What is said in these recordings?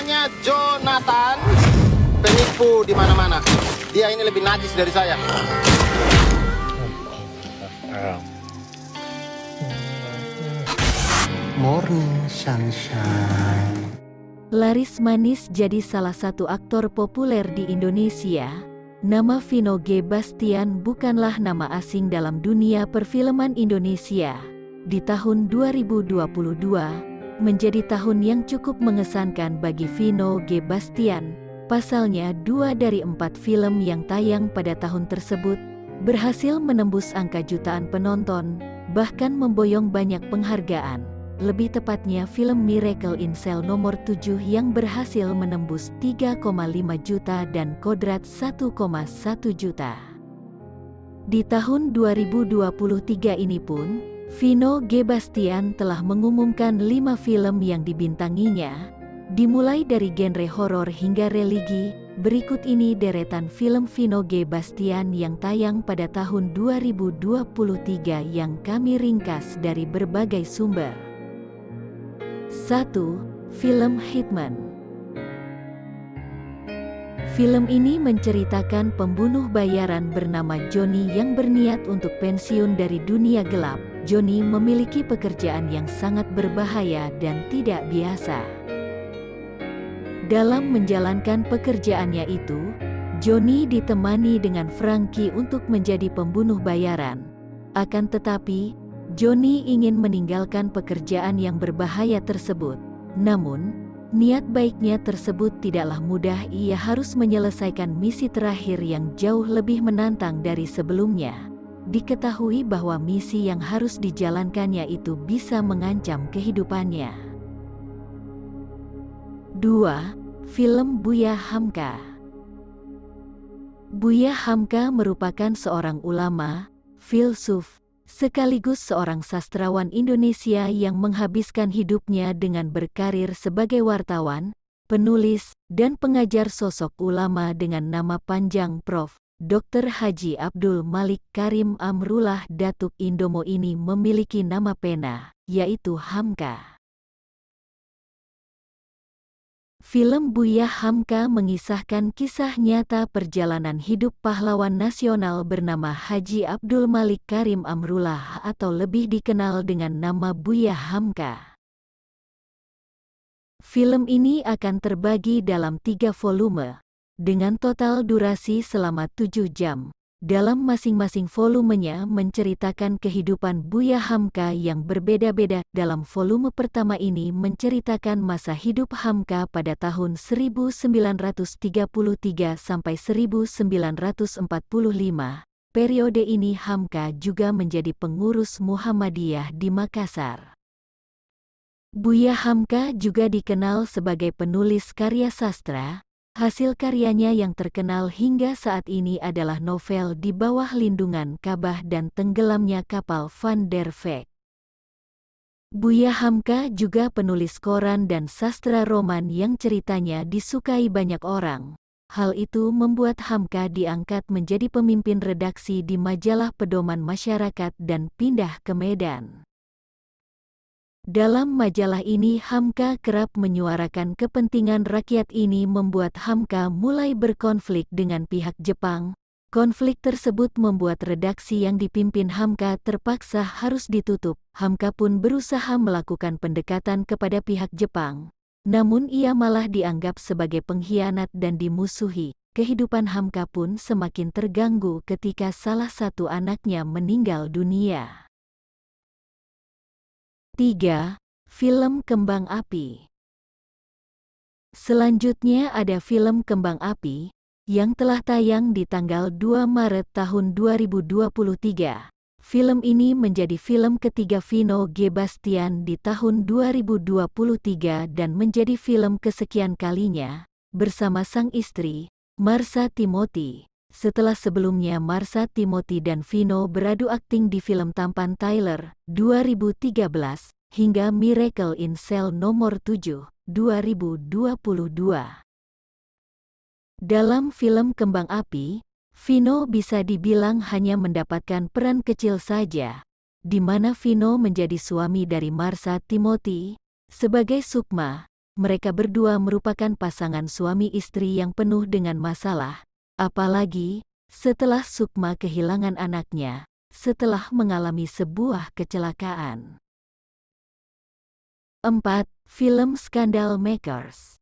namanya Jonathan, penipu di mana-mana. Dia ini lebih najis dari saya. Morning sunshine. Laris manis jadi salah satu aktor populer di Indonesia. Nama Vino G. Bastian bukanlah nama asing dalam dunia perfilman Indonesia. Di tahun 2022, menjadi tahun yang cukup mengesankan bagi Vino G. Bastian. Pasalnya 2 dari 4 film yang tayang pada tahun tersebut berhasil menembus angka jutaan penonton, bahkan memboyong banyak penghargaan. Lebih tepatnya film Miracle in Cell nomor 7 yang berhasil menembus 3,5 juta dan Kodrat 1,1 juta. Di tahun 2023 ini pun, Vino G. Bastian telah mengumumkan 5 film yang dibintanginya, dimulai dari genre horor hingga religi. Berikut ini deretan film Vino G. Bastian yang tayang pada tahun 2023 yang kami ringkas dari berbagai sumber. 1. Film Hitman. Film ini menceritakan pembunuh bayaran bernama Johnny yang berniat untuk pensiun dari dunia gelap. Johnny memiliki pekerjaan yang sangat berbahaya dan tidak biasa. Dalam menjalankan pekerjaannya itu, Johnny ditemani dengan Frankie untuk menjadi pembunuh bayaran. Akan tetapi, Johnny ingin meninggalkan pekerjaan yang berbahaya tersebut. Namun, niat baiknya tersebut tidaklah mudah. Ia harus menyelesaikan misi terakhir yang jauh lebih menantang dari sebelumnya. Diketahui bahwa misi yang harus dijalankannya itu bisa mengancam kehidupannya. 2. Film Buya Hamka. Buya Hamka merupakan seorang ulama, filsuf, sekaligus seorang sastrawan Indonesia yang menghabiskan hidupnya dengan berkarir sebagai wartawan, penulis, dan pengajar. Sosok ulama dengan nama panjang Prof. Dr. Haji Abdul Malik Karim Amrullah Datuk Indomo ini memiliki nama pena, yaitu Hamka. Film Buya Hamka mengisahkan kisah nyata perjalanan hidup pahlawan nasional bernama Haji Abdul Malik Karim Amrullah atau lebih dikenal dengan nama Buya Hamka. Film ini akan terbagi dalam 3 volume, dengan total durasi selama 7 jam. Dalam masing-masing volumenya menceritakan kehidupan Buya Hamka yang berbeda-beda. Dalam volume pertama ini menceritakan masa hidup Hamka pada tahun 1933 sampai 1945. Periode ini Hamka juga menjadi pengurus Muhammadiyah di Makassar. Buya Hamka juga dikenal sebagai penulis karya sastra. Hasil karyanya yang terkenal hingga saat ini adalah novel Di Bawah Lindungan Ka'bah dan Tenggelamnya Kapal Van der Veek. Buya Hamka juga penulis koran dan sastra roman yang ceritanya disukai banyak orang. Hal itu membuat Hamka diangkat menjadi pemimpin redaksi di majalah Pedoman Masyarakat dan pindah ke Medan. Dalam majalah ini Hamka kerap menyuarakan kepentingan rakyat. Ini membuat Hamka mulai berkonflik dengan pihak Jepang. Konflik tersebut membuat redaksi yang dipimpin Hamka terpaksa harus ditutup. Hamka pun berusaha melakukan pendekatan kepada pihak Jepang. Namun ia malah dianggap sebagai pengkhianat dan dimusuhi. Kehidupan Hamka pun semakin terganggu ketika salah satu anaknya meninggal dunia. 3. Film Kembang Api. Selanjutnya ada film Kembang Api, yang telah tayang di tanggal 2 Maret tahun 2023. Film ini menjadi film ketiga Vino G. Bastian di tahun 2023 dan menjadi film kesekian kalinya, bersama sang istri, Marsha Timothy. Setelah sebelumnya Marsha Timothy dan Vino beradu akting di film Tampan Tyler, 2013, hingga Miracle in Cell nomor 7, 2022. Dalam film Kembang Api, Vino bisa dibilang hanya mendapatkan peran kecil saja, di mana Vino menjadi suami dari Marsha Timothy. Sebagai Sukma, mereka berdua merupakan pasangan suami istri yang penuh dengan masalah, apalagi setelah Sukma kehilangan anaknya setelah mengalami sebuah kecelakaan. 4. Film Scandal Makers.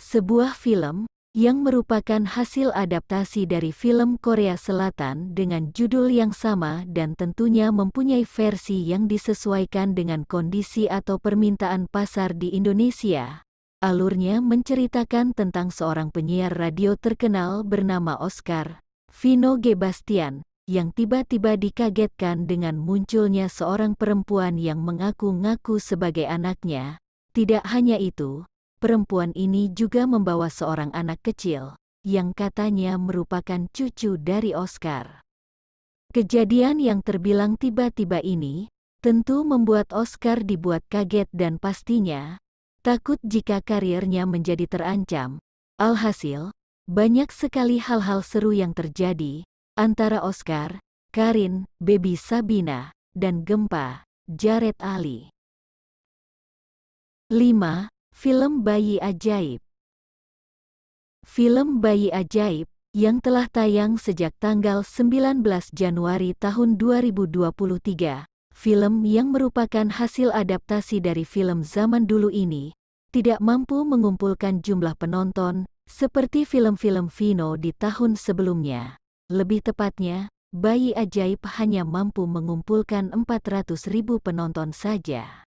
Sebuah film yang merupakan hasil adaptasi dari film Korea Selatan dengan judul yang sama dan tentunya mempunyai versi yang disesuaikan dengan kondisi atau permintaan pasar di Indonesia. Alurnya menceritakan tentang seorang penyiar radio terkenal bernama Oscar Vino G. Bastian, yang tiba-tiba dikagetkan dengan munculnya seorang perempuan yang mengaku-ngaku sebagai anaknya. Tidak hanya itu, perempuan ini juga membawa seorang anak kecil, yang katanya merupakan cucu dari Oscar. Kejadian yang terbilang tiba-tiba ini, tentu membuat Oscar dibuat kaget dan pastinya takut jika karirnya menjadi terancam. Alhasil, banyak sekali hal-hal seru yang terjadi antara Oscar, Karin, Baby Sabina, dan Gempa, Jared Ali. 5. Film Bayi Ajaib. Film Bayi Ajaib, yang telah tayang sejak tanggal 19 Januari tahun 2023, film yang merupakan hasil adaptasi dari film zaman dulu ini, tidak mampu mengumpulkan jumlah penonton seperti film-film Vino di tahun sebelumnya. Lebih tepatnya, Bayi Ajaib hanya mampu mengumpulkan 400.000 penonton saja.